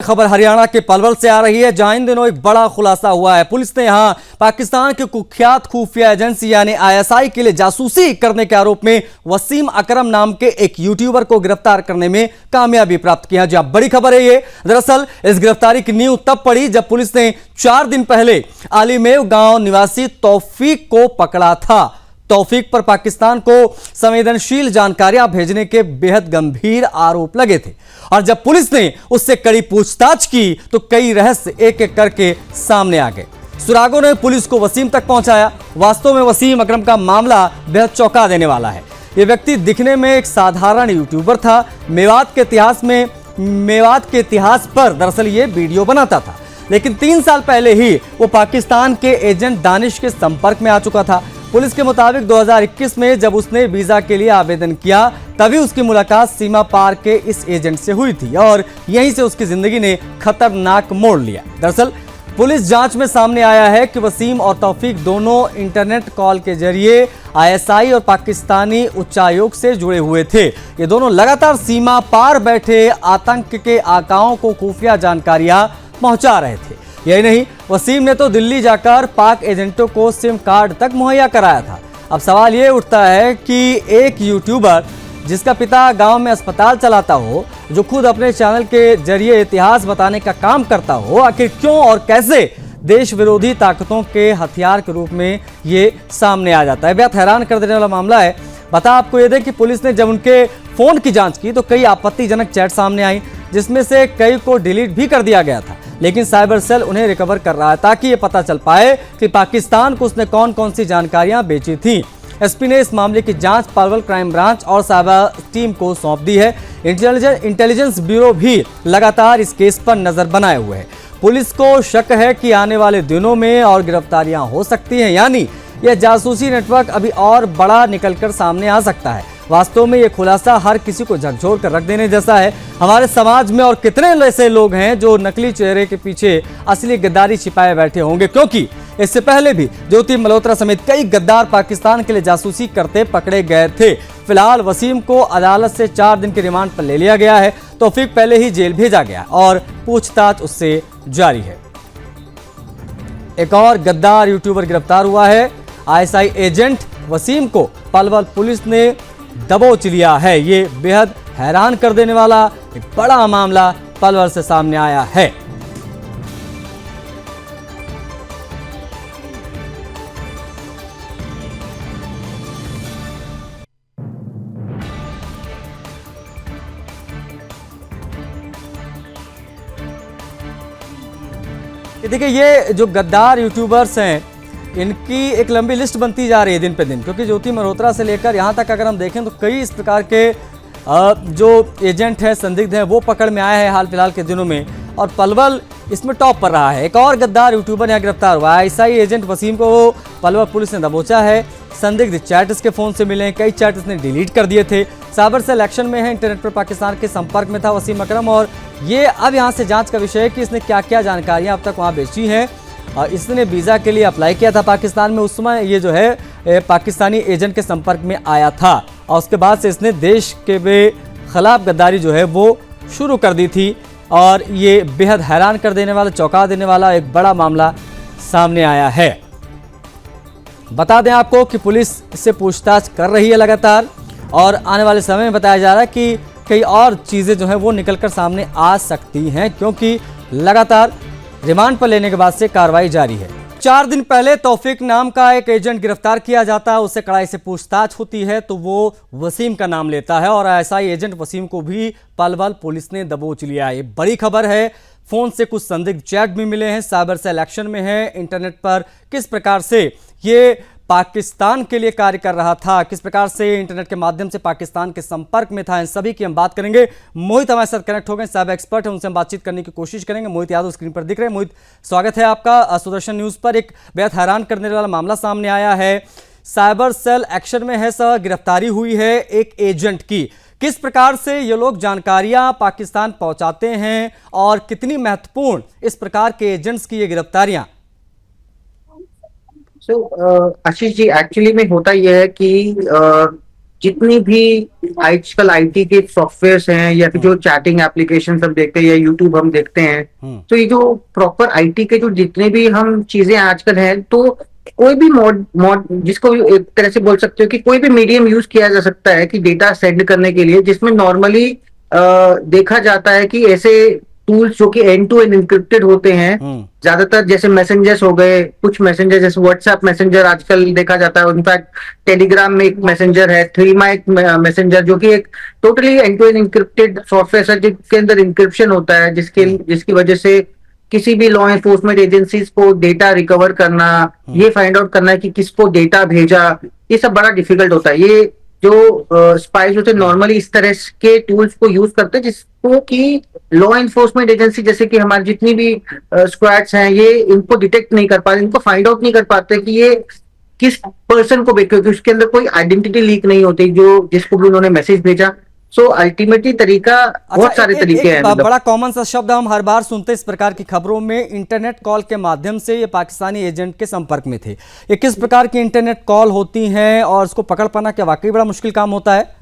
खबर हरियाणा के पलवल से आ रही है, जहां इन दिनों एक बड़ा खुलासा हुआ है। पुलिस ने यहां पाकिस्तान के कुख्यात खुफिया एजेंसी यानी आईएसआई के लिए जासूसी करने के आरोप में वसीम अकरम नाम के एक यूट्यूबर को गिरफ्तार करने में कामयाबी प्राप्त की है। जहां बड़ी खबर है ये, दरअसल इस गिरफ्तारी की नींव तब पड़ी जब पुलिस ने 4 दिन पहले आलिमेव गांव निवासी तौफीक को पकड़ा था। तौफीक पर पाकिस्तान को संवेदनशील जानकारियां भेजने के बेहद गंभीर आरोप लगे थे और जब पुलिस ने उससे कड़ी पूछताछ की तो कई रहस्य एक एक करके सामने आ गए। सुरागों ने पुलिस को वसीम तक पहुंचाया। वास्तव में वसीम अकरम का मामला बेहद चौंका देने वाला है। यह व्यक्ति दिखने में एक साधारण यूट्यूबर था। मेवात के इतिहास पर दरअसल ये वीडियो बनाता था, लेकिन 3 साल पहले ही वो पाकिस्तान के एजेंट दानिश के संपर्क में आ चुका था। पुलिस के मुताबिक 2021 में जब उसने वीजा के लिए आवेदन किया तभी उसकी मुलाकात सीमा पार के इस एजेंट से हुई थी और यहीं से उसकी जिंदगी ने खतरनाक मोड़ लिया। दरअसल पुलिस जांच में सामने आया है कि वसीम और तौफीक दोनों इंटरनेट कॉल के जरिए आईएसआई और पाकिस्तानी उच्चायोग से जुड़े हुए थे। ये दोनों लगातार सीमा पार बैठे आतंक के आकाओं को खुफिया जानकारियां पहुंचा रहे थे। यही नहीं, वसीम ने तो दिल्ली जाकर पाक एजेंटों को सिम कार्ड तक मुहैया कराया था। अब सवाल ये उठता है कि एक यूट्यूबर जिसका पिता गांव में अस्पताल चलाता हो, जो खुद अपने चैनल के जरिए इतिहास बताने का काम करता हो, आखिर क्यों और कैसे देश विरोधी ताकतों के हथियार के रूप में ये सामने आ जाता है। बेहद हैरान कर देने वाला मामला है। बता आपको ये दे कि पुलिस ने जब उनके फोन की जांच की तो कई आपत्तिजनक चैट सामने आई, जिसमें से कई को डिलीट भी कर दिया गया था, लेकिन साइबर सेल उन्हें रिकवर कर रहा है ताकि ये पता चल पाए कि पाकिस्तान को उसने कौन कौन सी जानकारियां बेची थी। एसपी ने इस मामले की जांच पलवल क्राइम ब्रांच और साइबर टीम को सौंप दी है। इंटेलिजेंस ब्यूरो भी लगातार इस केस पर नजर बनाए हुए है। पुलिस को शक है कि आने वाले दिनों में और गिरफ्तारियां हो सकती हैं, यानी यह जासूसी नेटवर्क अभी और बड़ा निकलकर सामने आ सकता है। वास्तव में यह खुलासा हर किसी को झकझोर कर रख देने जैसा है। हमारे समाज में और कितने ऐसे लोग हैं जो नकली चेहरे के पीछे असली गद्दारी छिपाए बैठे होंगे, क्योंकि इससे पहले भी ज्योति मल्होत्रा समेत कई गद्दार पाकिस्तान के लिए जासूसी करते पकड़े गए थे। फिलहाल वसीम को अदालत से 4 दिन के रिमांड पर ले लिया गया है। तौफीक पहले ही जेल भेजा गया और पूछताछ उससे जारी है। एक और गद्दार यूट्यूबर गिरफ्तार हुआ है। आईएसआई एजेंट वसीम को पलवल पुलिस ने दबोच लिया है। ये बेहद हैरान कर देने वाला एक बड़ा मामला पलवल से सामने आया है। देखिए, ये जो गद्दार यूट्यूबर्स हैं, इनकी एक लंबी लिस्ट बनती जा रही है दिन पे दिन, क्योंकि ज्योति मल्होत्रा से लेकर यहाँ तक अगर हम देखें तो कई इस प्रकार के जो एजेंट हैं, संदिग्ध हैं, वो पकड़ में आए हैं हाल फिलहाल के दिनों में, और पलवल इसमें टॉप पर रहा है। एक और गद्दार यूट्यूबर यहाँ गिरफ्तार हुआ है। आईएसआई एजेंट वसीम को पलवल पुलिस ने दबोचा है। संदिग्ध चैट इसके फोन से मिले हैं, कई चैट इसने डिलीट कर दिए थे। साइबर सेल एक्शन में है। इंटरनेट पर पाकिस्तान के संपर्क में था वसीम अकरम, और ये अब यहाँ से जांच का विषय है कि इसने क्या क्या जानकारियाँ अब तक वहाँ बेची हैं। इसने वीज़ा के लिए अप्लाई किया था पाकिस्तान में, उस समय ये जो है पाकिस्तानी एजेंट के संपर्क में आया था और उसके बाद से इसने देश के खिलाफ गद्दारी जो है वो शुरू कर दी थी। और ये बेहद हैरान कर देने वाला, चौंका देने वाला एक बड़ा मामला सामने आया है। बता दें आपको कि पुलिस इससे पूछताछ कर रही है लगातार, और आने वाले समय में बताया जा रहा है कि कई और चीज़ें जो हैं वो निकलकर सामने आ सकती हैं, क्योंकि लगातार रिमांड पर लेने के बाद से कार्रवाई जारी है। 4 दिन पहले तौफीक नाम का एक एजेंट गिरफ्तार किया जाता है, उससे कड़ाई से पूछताछ होती है तो वो वसीम का नाम लेता है और आईएसआई एजेंट वसीम को भी पलवल पुलिस ने दबोच लिया है। ये बड़ी खबर है। फोन से कुछ संदिग्ध चैट भी मिले हैं। साइबर सेल एक्शन में है। इंटरनेट पर किस प्रकार से ये पाकिस्तान के लिए कार्य कर रहा था, किस प्रकार से इंटरनेट के माध्यम से पाकिस्तान के संपर्क में था, इन सभी की हम बात करेंगे। मोहित हमारे साथ कनेक्ट हो गए, साइबर एक्सपर्ट हैं, उनसे हम बातचीत करने की कोशिश करेंगे। मोहित यादव स्क्रीन पर दिख रहे हैं। मोहित, स्वागत है आपका सुदर्शन न्यूज पर। एक बेहद हैरान करने वाला मामला सामने आया है। साइबर सेल एक्शन में है सर, गिरफ्तारी हुई है एक एजेंट की। किस प्रकार से ये लोग जानकारियां पाकिस्तान पहुंचाते हैं और कितनी महत्वपूर्ण इस प्रकार के एजेंट्स की ये गिरफ्तारियां? आशीष जी, एक्चुअली में होता यह है कि जितनी भी आजकल आईटी के सॉफ्टवेयर हैं या फिर जो चैटिंग एप्लीकेशन हम देखते हैं या यूट्यूब हम देखते हैं, तो ये जो प्रॉपर आईटी के जो जितने भी हम चीजें आजकल हैं, तो कोई भी मॉड मॉड जिसको भी एक तरह से बोल सकते हो कि कोई भी मीडियम यूज किया जा सकता है कि डेटा सेंड करने के लिए, जिसमें नॉर्मली देखा जाता है कि ऐसे टूल्स जो कि एंड टू एंड इंक्रिप्टेड होते हैं, ज्यादातर जैसे मैसेंजर्स हो गए, कुछ मैसेंजर जैसे व्हाट्सएप मैसेंजर आजकल देखा जाता है, इनफैक्ट टेलीग्राम में एक मैसेंजर है, थ्रीमा एक मैसेंजर, जो कि एक totally end to end encrypted software है जिसके अंदर इंक्रिप्शन होता है, जिसकी वजह से किसी भी लॉ एनफोर्समेंट एजेंसीज को डेटा रिकवर करना, ये फाइंड आउट करना है कि किसको डेटा भेजा, ये सब बड़ा डिफिकल्ट होता है। ये जो स्पाइस होते हैं नॉर्मली इस तरह के टूल्स को यूज करते हैं जिसको कि लॉ एनफोर्समेंट एजेंसी जैसे कि हमारी जितनी भी स्क्वाड्स हैं, ये इनको डिटेक्ट नहीं कर पाते, इनको फाइंड आउट नहीं कर पाते कि ये किस पर्सन को भेज, क्योंकि उसके अंदर कोई आइडेंटिटी लीक नहीं होती जो जिसको भी उन्होंने मैसेज भेजा। सो अल्टीमेटली तरीका बहुत सारे तरीके हैं। बड़ा कॉमन सा शब्द हम हर बार सुनते हैं इस प्रकार की खबरों में, इंटरनेट कॉल के माध्यम से ये पाकिस्तानी एजेंट के संपर्क में थे। ये किस प्रकार की इंटरनेट कॉल होती हैं और इसको पकड़ पाना क्या वाकई बड़ा मुश्किल काम होता है?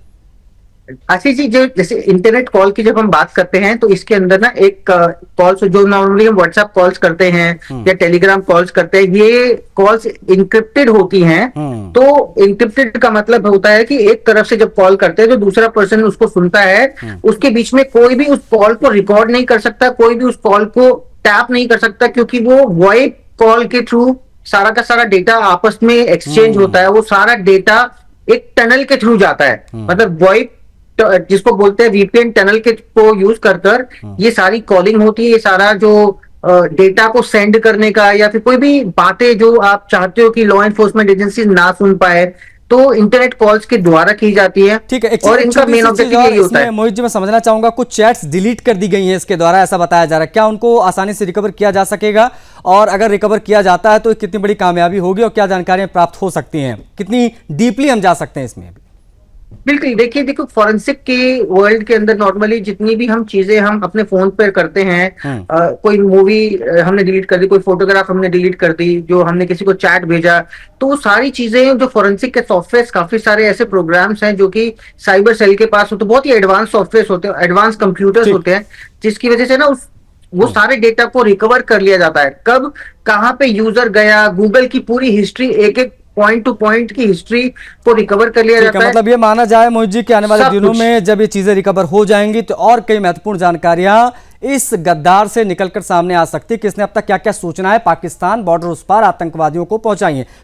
आशीष जी, जो जैसे इंटरनेट कॉल की जब हम बात करते हैं तो इसके अंदर ना एक कॉल्स जो नॉर्मली हम व्हाट्सएप कॉल्स करते हैं या टेलीग्राम कॉल्स करते हैं, ये कॉल्स इंक्रिप्टेड होती हैं। तो इंक्रिप्टेड का मतलब होता है कि एक तरफ से जब कॉल करते हैं तो दूसरा पर्सन उसको सुनता है, उसके बीच में कोई भी उस कॉल को रिकॉर्ड नहीं कर सकता, कोई भी उस कॉल को टैप नहीं कर सकता, क्योंकि वो वॉइस कॉल के थ्रू सारा का सारा डेटा आपस में एक्सचेंज होता है। वो सारा डेटा एक टनल के थ्रू जाता है, मतलब वॉइस जिसको बोलते हैं वीपीएन टनल के को यूज कर ये सारी कॉलिंग होती है। ये सारा जो डेटा को सेंड करने का या फिर कोई भी बातें जो आप चाहते हो कि लॉ एनफोर्समेंट एजेंसी ना सुन पाए, तो इंटरनेट कॉल्स के द्वारा की जाती है। ठीक है, और इनका मेन ऑब्जेक्टिव यही होता है। मोहित जी, मैं समझना चाहूंगा, कुछ चैट्स डिलीट कर दी गई हैं इसके द्वारा, ऐसा बताया जा रहा है, क्या उनको आसानी से रिकवर किया जा सकेगा? और अगर रिकवर किया जाता है तो कितनी बड़ी कामयाबी होगी और क्या जानकारियां प्राप्त हो सकती हैं, कितनी डीपली हम जा सकते हैं इसमें? बिल्कुल, देखो फॉरेंसिक के वर्ल्ड के अंदर नॉर्मली जितनी भी हम चीजें हम अपने फोन पर करते हैं, कोई मूवी हमने डिलीट कर दी, कोई फोटोग्राफ हमने डिलीट कर दी, जो हमने किसी को चैट भेजा, तो वो सारी चीजें जो फॉरेंसिक के सॉफ्टवेयर, काफी सारे ऐसे प्रोग्राम्स हैं जो कि साइबर सेल के पास होते, बहुत ही एडवांस सॉफ्टवेयर होते हैं, एडवांस कंप्यूटर्स होते हैं, जिसकी वजह से ना वो सारे डेटा को रिकवर कर लिया जाता है। कब कहाँ पे यूजर गया, गूगल की पूरी हिस्ट्री, एक एक पॉइंट टू पॉइंट की हिस्ट्री को रिकवर कर लिया जाता है। मतलब ये माना जाए मोहित जी कि आने वाले दिनों में जब ये चीजें रिकवर हो जाएंगी तो और कई महत्वपूर्ण जानकारियां इस गद्दार से निकलकर सामने आ सकती है कि इसने अब तक क्या क्या सूचनाएं पाकिस्तान बॉर्डर उस पार आतंकवादियों को पहुंचाई हैं।